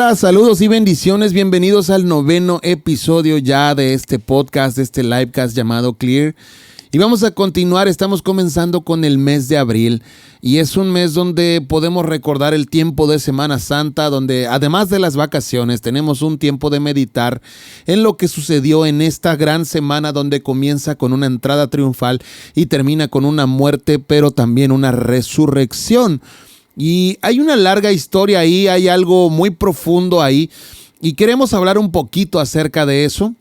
Hola, saludos y bendiciones, bienvenidos al 9º episodio ya de este podcast, de este livecast llamado Clear. Y vamos a continuar, estamos comenzando con el mes de abril y es un mes donde podemos recordar el tiempo de Semana Santa, donde además de las vacaciones tenemos un tiempo de meditar en lo que sucedió en esta gran semana donde comienza con una entrada triunfal y termina con una muerte, pero también una resurrección. Y hay una larga historia ahí, hay algo muy profundo ahí y queremos hablar un poquito acerca de eso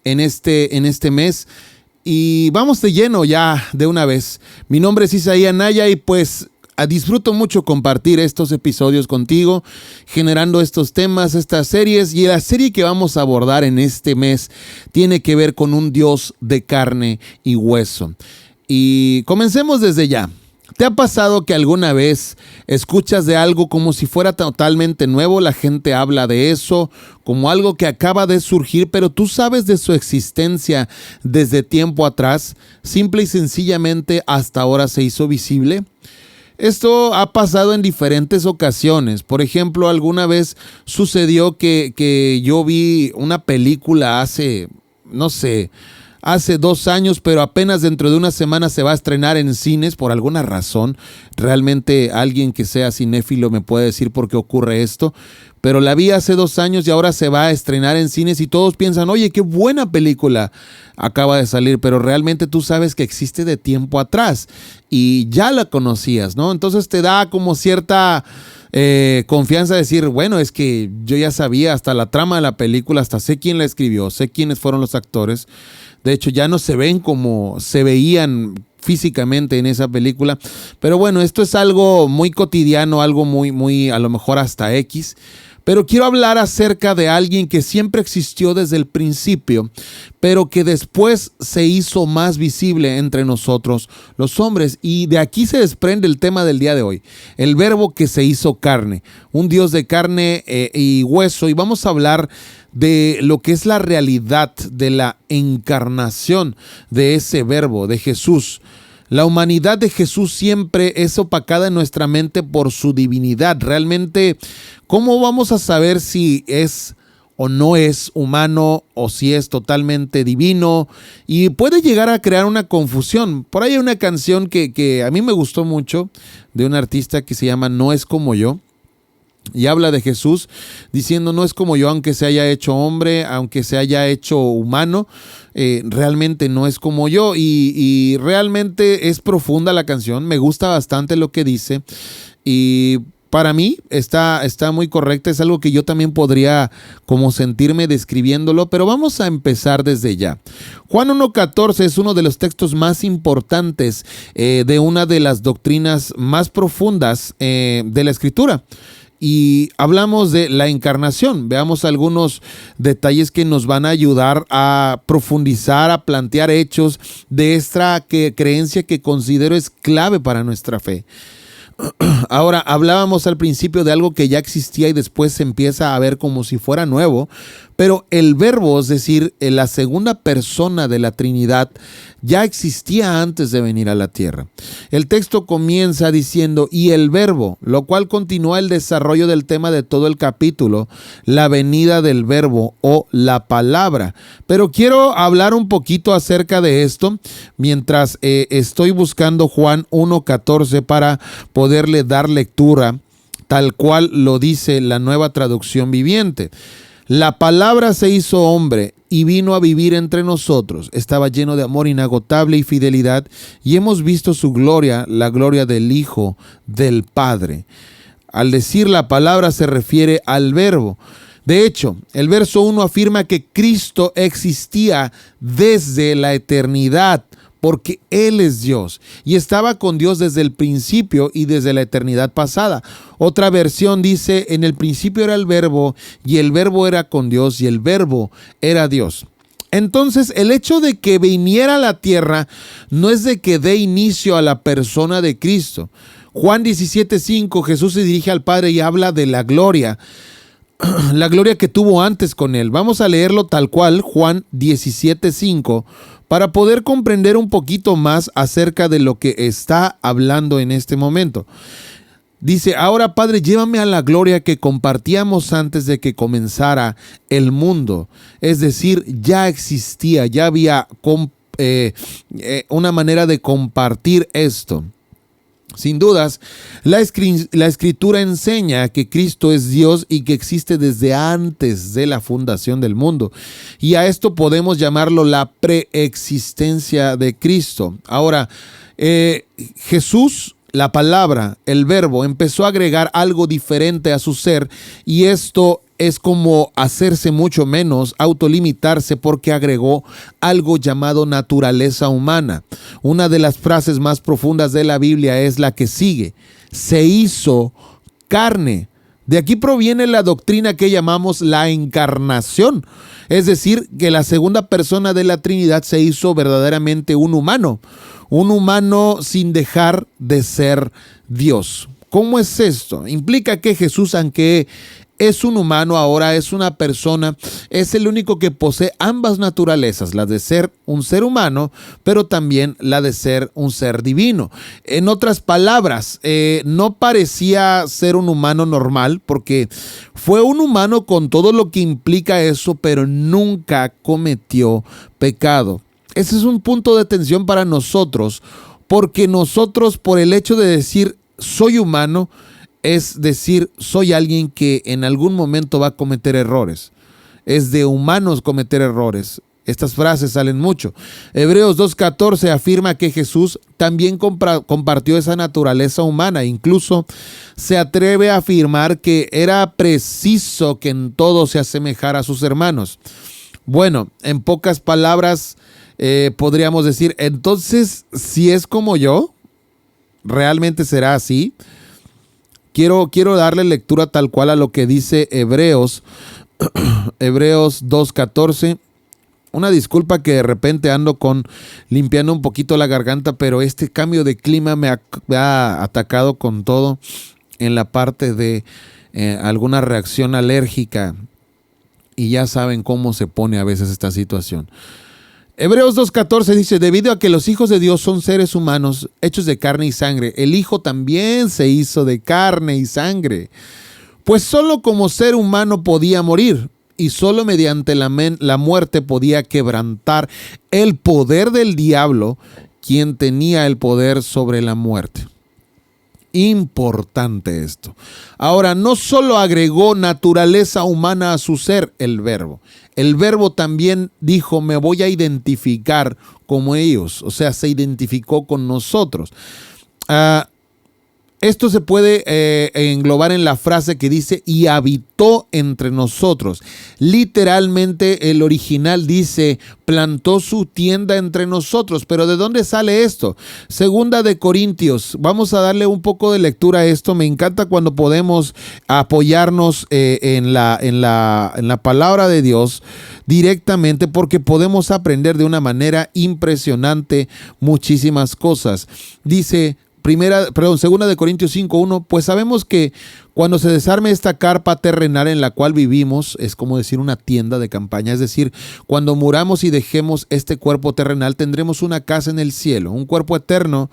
en este mes. Y vamos de lleno ya de una vez. Mi nombre es Isaí Anaya y pues disfruto mucho compartir estos episodios contigo, generando estos temas, estas series. Y la serie que vamos a abordar en este mes tiene que ver con un Dios de carne y hueso. Y comencemos desde ya. ¿Te ha pasado que alguna vez escuchas de algo como si fuera totalmente nuevo? La gente habla de eso como algo que acaba de surgir, pero tú sabes de su existencia desde tiempo atrás, simple y sencillamente hasta ahora se hizo visible. Esto ha pasado en diferentes ocasiones. Por ejemplo, alguna vez sucedió que yo vi una película hace 2 años, pero apenas dentro de una semana se va a estrenar en cines por alguna razón. Realmente alguien que sea cinéfilo me puede decir por qué ocurre esto, pero la vi hace 2 años y ahora se va a estrenar en cines y todos piensan, oye, qué buena película acaba de salir, pero realmente tú sabes que existe de tiempo atrás y ya la conocías, ¿no? Entonces te da como cierta confianza de decir, bueno, es que yo ya sabía hasta la trama de la película, hasta sé quién la escribió, sé quiénes fueron los actores. De hecho, ya no se ven como se veían físicamente en esa película. Pero bueno, esto es algo muy cotidiano, algo muy, a lo mejor hasta X. Pero quiero hablar acerca de alguien que siempre existió desde el principio, pero que después se hizo más visible entre nosotros, los hombres. Y de aquí se desprende el tema del día de hoy, el verbo que se hizo carne, un Dios de carne y hueso. Y vamos a hablar de lo que es la realidad de la encarnación de ese verbo, de Jesús. La humanidad de Jesús siempre es opacada en nuestra mente por su divinidad. Realmente, ¿cómo vamos a saber si es o no es humano o si es totalmente divino? Y puede llegar a crear una confusión. Por ahí hay una canción que a mí me gustó mucho de un artista que se llama No es como yo. Y habla de Jesús diciendo, no es como yo, aunque se haya hecho hombre, aunque se haya hecho humano, realmente no es como yo. Y realmente es profunda la canción, me gusta bastante lo que dice. Y para mí está muy correcta, es algo que yo también podría como sentirme describiéndolo, pero vamos a empezar desde ya. Juan 1:14 es uno de los textos más importantes de una de las doctrinas más profundas de la Escritura. Y hablamos de la encarnación. Veamos algunos detalles que nos van a ayudar a profundizar, a plantear hechos de esta creencia que considero es clave para nuestra fe. Ahora, hablábamos al principio de algo que ya existía y después se empieza a ver como si fuera nuevo, pero el verbo, es decir, la segunda persona de la Trinidad, ya existía antes de venir a la tierra. El texto comienza diciendo, y el verbo, lo cual continúa el desarrollo del tema de todo el capítulo, la venida del verbo o la palabra. Pero quiero hablar un poquito acerca de esto mientras estoy buscando Juan 1:14 para poderle dar lectura tal cual lo dice la Nueva Traducción Viviente. La palabra se hizo hombre y vino a vivir entre nosotros. Estaba lleno de amor inagotable y fidelidad, y hemos visto su gloria, la gloria del Hijo del Padre. Al decir la palabra se refiere al verbo. De hecho, el verso 1 afirma que Cristo existía desde la eternidad, porque Él es Dios y estaba con Dios desde el principio y desde la eternidad pasada. Otra versión dice, en el principio era el verbo y el verbo era con Dios y el verbo era Dios. Entonces, el hecho de que viniera a la tierra no es de que dé inicio a la persona de Cristo. Juan 17:5, Jesús se dirige al Padre y habla de la gloria que tuvo antes con Él. Vamos a leerlo tal cual, Juan 17:5, para poder comprender un poquito más acerca de lo que está hablando en este momento. Dice, ahora Padre, llévame a la gloria que compartíamos antes de que comenzara el mundo. Es decir, ya existía, ya había una manera de compartir esto. Sin dudas, la Escritura enseña que Cristo es Dios y que existe desde antes de la fundación del mundo. Y a esto podemos llamarlo la preexistencia de Cristo. Ahora, Jesús, la palabra, el verbo, empezó a agregar algo diferente a su ser, y esto es como hacerse mucho menos, autolimitarse, porque agregó algo llamado naturaleza humana. Una de las frases más profundas de la Biblia es la que sigue: se hizo carne. De aquí proviene la doctrina que llamamos la encarnación, es decir, que la segunda persona de la Trinidad se hizo verdaderamente un humano sin dejar de ser Dios. ¿Cómo es esto? Implica que Jesús, aunque es un humano, ahora es una persona, es el único que posee ambas naturalezas, la de ser un ser humano, pero también la de ser un ser divino. En otras palabras, no parecía ser un humano normal, porque fue un humano con todo lo que implica eso, pero nunca cometió pecado. Ese es un punto de tensión para nosotros, porque nosotros, por el hecho de decir soy humano, es decir, soy alguien que en algún momento va a cometer errores. Es de humanos cometer errores. Estas frases salen mucho. Hebreos 2:14 afirma que Jesús también compartió esa naturaleza humana. Incluso se atreve a afirmar que era preciso que en todo se asemejara a sus hermanos. Bueno, en pocas palabras podríamos decir, entonces, si es como yo, ¿realmente será así? Quiero darle lectura tal cual a lo que dice Hebreos 2:14. Una disculpa que de repente ando limpiando un poquito la garganta, pero este cambio de clima me ha atacado con todo en la parte de alguna reacción alérgica, y ya saben cómo se pone a veces esta situación. Hebreos 2:14 dice, debido a que los hijos de Dios son seres humanos hechos de carne y sangre, el Hijo también se hizo de carne y sangre. Pues solo como ser humano podía morir, y solo mediante la muerte podía quebrantar el poder del diablo, quien tenía el poder sobre la muerte. Importante esto. Ahora, no solo agregó naturaleza humana a su ser, el verbo. El verbo también dijo, me voy a identificar como ellos. O sea, se identificó con nosotros. Esto se puede englobar en la frase que dice, y habitó entre nosotros. Literalmente el original dice, plantó su tienda entre nosotros. Pero ¿de dónde sale esto? Segunda de Corintios. Vamos a darle un poco de lectura a esto. Me encanta cuando podemos apoyarnos en la palabra de Dios directamente, porque podemos aprender de una manera impresionante muchísimas cosas. Dice, Segunda de Corintios 5:1, pues sabemos que cuando se desarme esta carpa terrenal en la cual vivimos, es como decir una tienda de campaña, es decir, cuando muramos y dejemos este cuerpo terrenal, tendremos una casa en el cielo, un cuerpo eterno,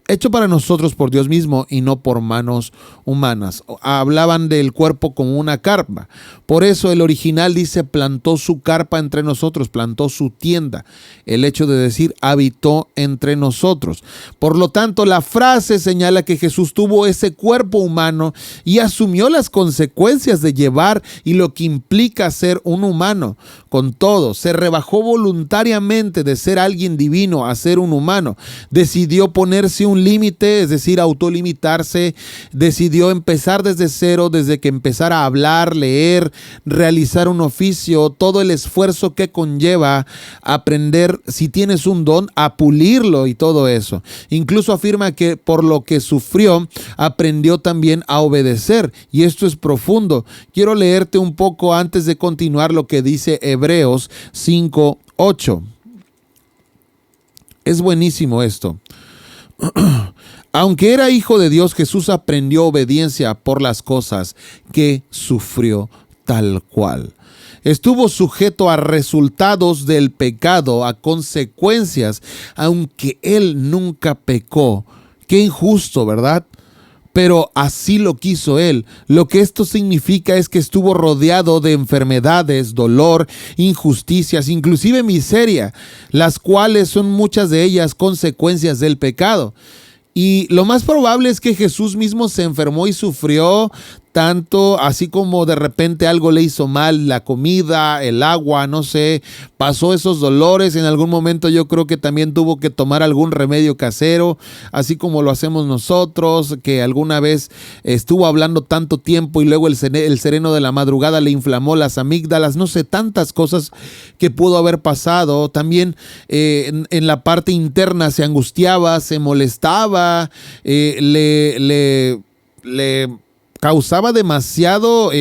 hecho para nosotros por Dios mismo y no por manos humanas. Hablaban del cuerpo como una carpa. Por eso el original dice, plantó su carpa entre nosotros, plantó su tienda. El hecho de decir, habitó entre nosotros. Por lo tanto, la frase señala que Jesús tuvo ese cuerpo humano y asumió las consecuencias de llevar y lo que implica ser un humano. Con todo, se rebajó voluntariamente de ser alguien divino a ser un humano. Decidió ponerse un límite, es decir, autolimitarse. Decidió empezar desde cero, desde que empezara a hablar, leer, realizar un oficio, todo el esfuerzo que conlleva aprender, si tienes un don, a pulirlo y todo eso. Incluso afirma que por lo que sufrió, aprendió también a obedecer, y esto es profundo. Quiero leerte un poco antes de continuar lo que dice Hebreos 5:8. Es buenísimo esto. Aunque era hijo de Dios, Jesús aprendió obediencia por las cosas que sufrió tal cual. Estuvo sujeto a resultados del pecado, a consecuencias, aunque él nunca pecó. Qué injusto, ¿verdad? pero así lo quiso Él. Lo que esto significa es que estuvo rodeado de enfermedades, dolor, injusticias, inclusive miseria, las cuales son muchas de ellas consecuencias del pecado. Y lo más probable es que Jesús mismo se enfermó y sufrió tanto, así como de repente algo le hizo mal, la comida, el agua, no sé, pasó esos dolores. En algún momento yo creo que también tuvo que tomar algún remedio casero, así como lo hacemos nosotros, que alguna vez estuvo hablando tanto tiempo y luego el sereno de la madrugada le inflamó las amígdalas, no sé, tantas cosas que pudo haber pasado. También en la parte interna se angustiaba, se molestaba, le causaba demasiado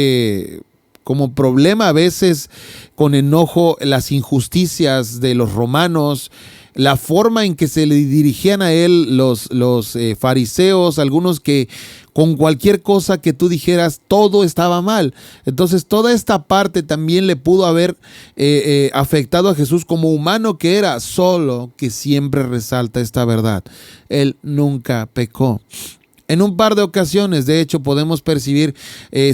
como problema a veces con enojo las injusticias de los romanos, la forma en que se le dirigían a él los fariseos, algunos que con cualquier cosa que tú dijeras todo estaba mal. Entonces toda esta parte también le pudo haber afectado a Jesús como humano que era, solo que siempre resalta esta verdad: Él nunca pecó. En un par de ocasiones, de hecho, podemos percibir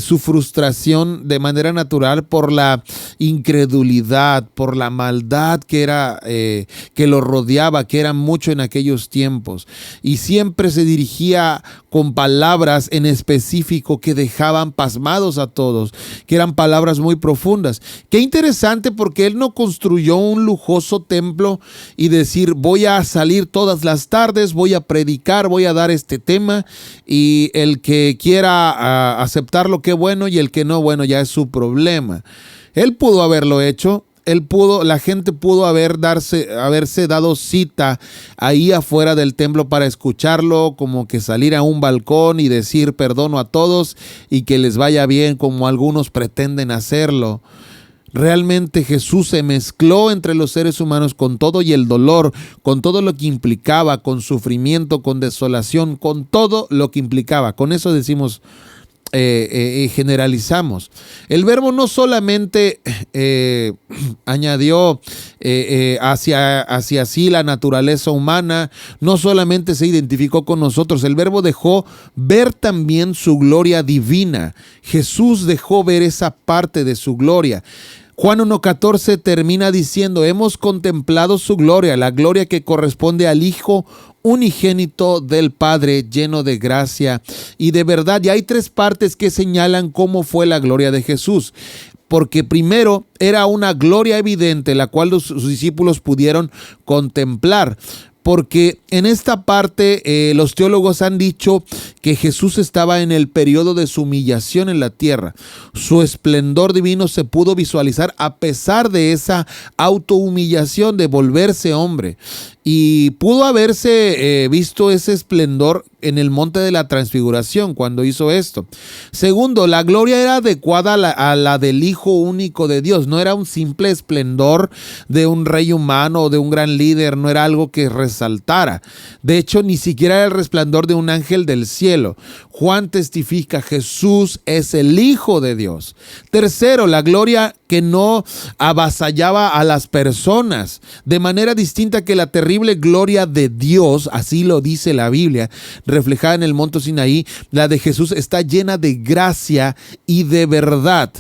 su frustración de manera natural por la incredulidad, por la maldad que era que lo rodeaba, que era mucho en aquellos tiempos. Y siempre se dirigía con palabras en específico que dejaban pasmados a todos, que eran palabras muy profundas. Qué interesante, porque él no construyó un lujoso templo y decir: voy a salir todas las tardes, voy a predicar, voy a dar este tema, y el que quiera aceptarlo, qué bueno, y el que no, bueno, ya es su problema. Él pudo haberlo hecho. La gente pudo haberse dado cita ahí afuera del templo para escucharlo, como que salir a un balcón y decir perdono a todos y que les vaya bien, como algunos pretenden hacerlo. Realmente Jesús se mezcló entre los seres humanos con todo y el dolor, con todo lo que implicaba, con sufrimiento, con desolación, con todo lo que implicaba. Con eso decimos, generalizamos. El Verbo no solamente añadió hacia sí la naturaleza humana, no solamente se identificó con nosotros, el Verbo dejó ver también su gloria divina. Jesús dejó ver esa parte de su gloria. Juan 1:14 termina diciendo: hemos contemplado su gloria, la gloria que corresponde al Hijo unigénito del Padre, lleno de gracia y de verdad. Y hay tres partes que señalan cómo fue la gloria de Jesús. Porque primero era una gloria evidente, la cual sus discípulos pudieron contemplar. Porque en esta parte los teólogos han dicho que Jesús estaba en el periodo de su humillación en la tierra. Su esplendor divino se pudo visualizar a pesar de esa autohumillación de volverse hombre. Y pudo haberse visto ese esplendor en el monte de la transfiguración cuando hizo esto. Segundo, la gloria era adecuada a la del Hijo único de Dios. No era un simple esplendor de un rey humano o de un gran líder. No era algo que resaltara. De hecho, ni siquiera era el resplandor de un ángel del cielo. Juan testifica: Jesús es el Hijo de Dios. Tercero, la gloria que no avasallaba a las personas, de manera distinta que la terrible gloria de Dios, así lo dice la Biblia, reflejada en el monte Sinaí. La de Jesús está llena de gracia y de verdad.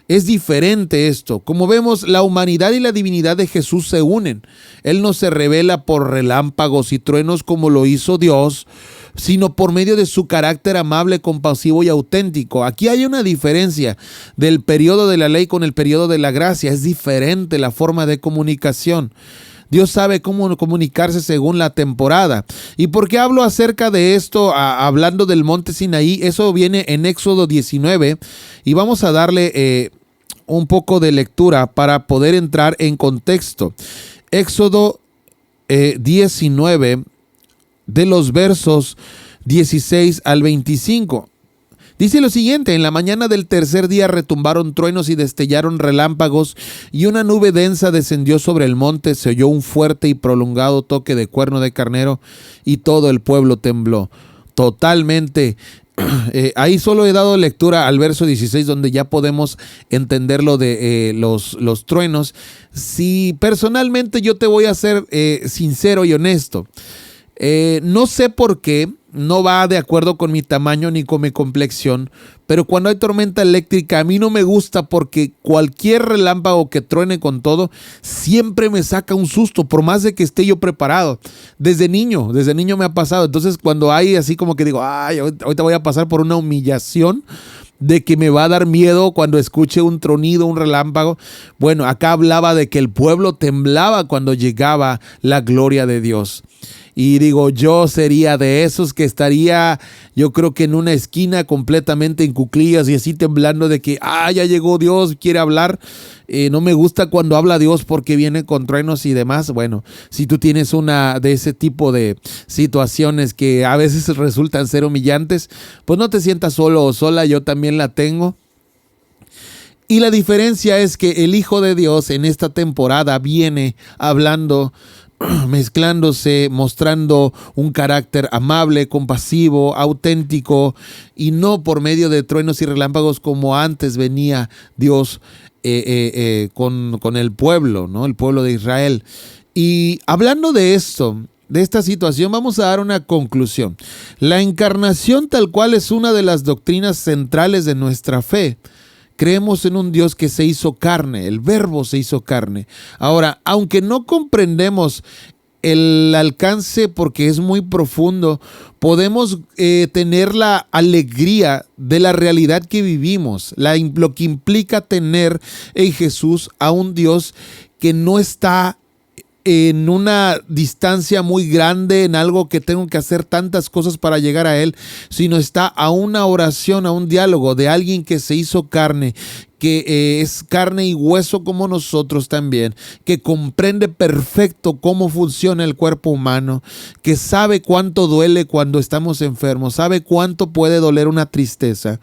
Es diferente esto. Como vemos, la humanidad y la divinidad de Jesús se unen. Él no se revela por relámpagos y truenos como lo hizo Dios, sino por medio de su carácter amable, compasivo y auténtico. Aquí hay una diferencia del periodo de la ley con el periodo de la gracia. Es diferente la forma de comunicación. Dios sabe cómo comunicarse según la temporada. ¿Y por qué hablo acerca de esto, hablando del monte Sinaí? Eso viene en Éxodo 19 y vamos a darle un poco de lectura para poder entrar en contexto. Éxodo 19, de los versos 16 al 25. Dice lo siguiente: en la mañana del tercer día retumbaron truenos y destellaron relámpagos, y una nube densa descendió sobre el monte. Se oyó un fuerte y prolongado toque de cuerno de carnero, y todo el pueblo tembló. Totalmente. Ahí solo he dado lectura al verso 16, donde ya podemos entender lo de los truenos. Si personalmente yo te voy a ser sincero y honesto, no sé por qué, no va de acuerdo con mi tamaño ni con mi complexión, pero cuando hay tormenta eléctrica a mí no me gusta porque cualquier relámpago que truene con todo siempre me saca un susto, por más de que esté yo preparado. Desde niño me ha pasado. Entonces cuando hay así como que digo, ay, ahorita voy a pasar por una humillación de que me va a dar miedo cuando escuche un tronido, un relámpago. Bueno, acá hablaba de que el pueblo temblaba cuando llegaba la gloria de Dios. Y digo, yo sería de esos que estaría, yo creo que en una esquina completamente en cuclillas y así temblando de que, ya llegó Dios, quiere hablar. No me gusta cuando habla Dios porque viene con truenos y demás. Bueno, si tú tienes una de ese tipo de situaciones que a veces resultan ser humillantes, pues no te sientas solo o sola, yo también la tengo. Y la diferencia es que el Hijo de Dios en esta temporada viene hablando, mezclándose, mostrando un carácter amable, compasivo, auténtico, y no por medio de truenos y relámpagos como antes venía Dios con el pueblo, ¿no? El pueblo de Israel. Y hablando de esto, de esta situación, vamos a dar una conclusión. La encarnación tal cual es una de las doctrinas centrales de nuestra fe. Creemos en un Dios que se hizo carne, el Verbo se hizo carne. Ahora, aunque no comprendemos el alcance porque es muy profundo, podemos tener la alegría de la realidad que vivimos, lo que implica tener en Jesús a un Dios que no está en una distancia muy grande, en algo que tengo que hacer tantas cosas para llegar a Él, sino está a una oración, a un diálogo de alguien que se hizo carne, que es carne y hueso como nosotros también, que comprende perfecto cómo funciona el cuerpo humano, que sabe cuánto duele cuando estamos enfermos, sabe cuánto puede doler una tristeza,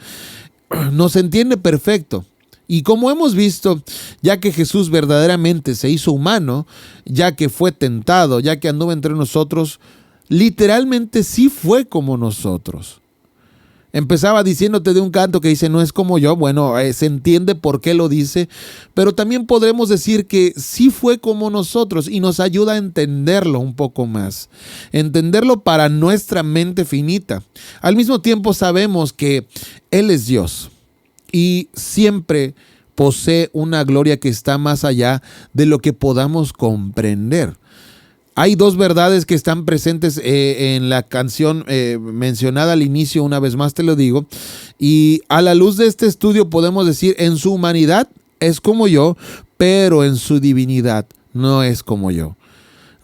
nos entiende perfecto. Y como hemos visto, ya que Jesús verdaderamente se hizo humano, ya que fue tentado, ya que anduvo entre nosotros, literalmente sí fue como nosotros. Empezaba diciéndote de un canto que dice, no es como yo. Bueno, se entiende por qué lo dice, pero también podremos decir que sí fue como nosotros y nos ayuda a entenderlo un poco más. Entenderlo para nuestra mente finita. Al mismo tiempo sabemos que Él es Dios y siempre posee una gloria que está más allá de lo que podamos comprender. Hay dos verdades que están presentes en la canción mencionada al inicio, una vez más te lo digo, y a la luz de este estudio podemos decir, en su humanidad es como yo, pero en su divinidad no es como yo.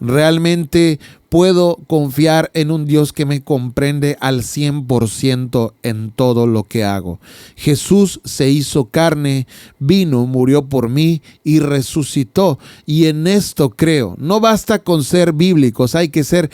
Realmente puedo confiar en un Dios que me comprende al 100% en todo lo que hago. Jesús se hizo carne, vino, murió por mí y resucitó. Y en esto creo. No basta con ser bíblicos, hay que ser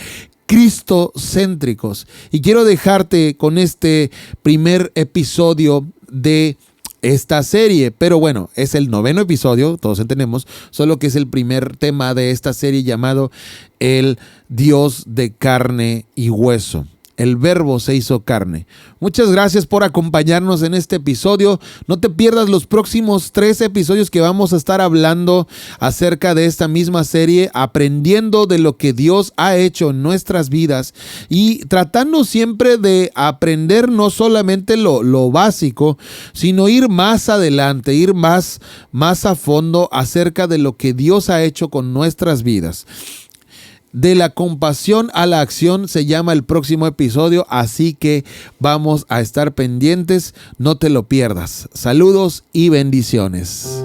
cristocéntricos. Y quiero dejarte con este primer episodio de esta serie, pero bueno, es el 9º episodio, todos entendemos, solo que es el primer tema de esta serie llamado El Dios de carne y hueso. El Verbo se hizo carne. Muchas gracias por acompañarnos en este episodio. No te pierdas los próximos 3 episodios que vamos a estar hablando acerca de esta misma serie, aprendiendo de lo que Dios ha hecho en nuestras vidas y tratando siempre de aprender no solamente lo básico, sino ir más adelante, ir más a fondo acerca de lo que Dios ha hecho con nuestras vidas. De la compasión a la acción se llama el próximo episodio, así que vamos a estar pendientes, no te lo pierdas. Saludos y bendiciones.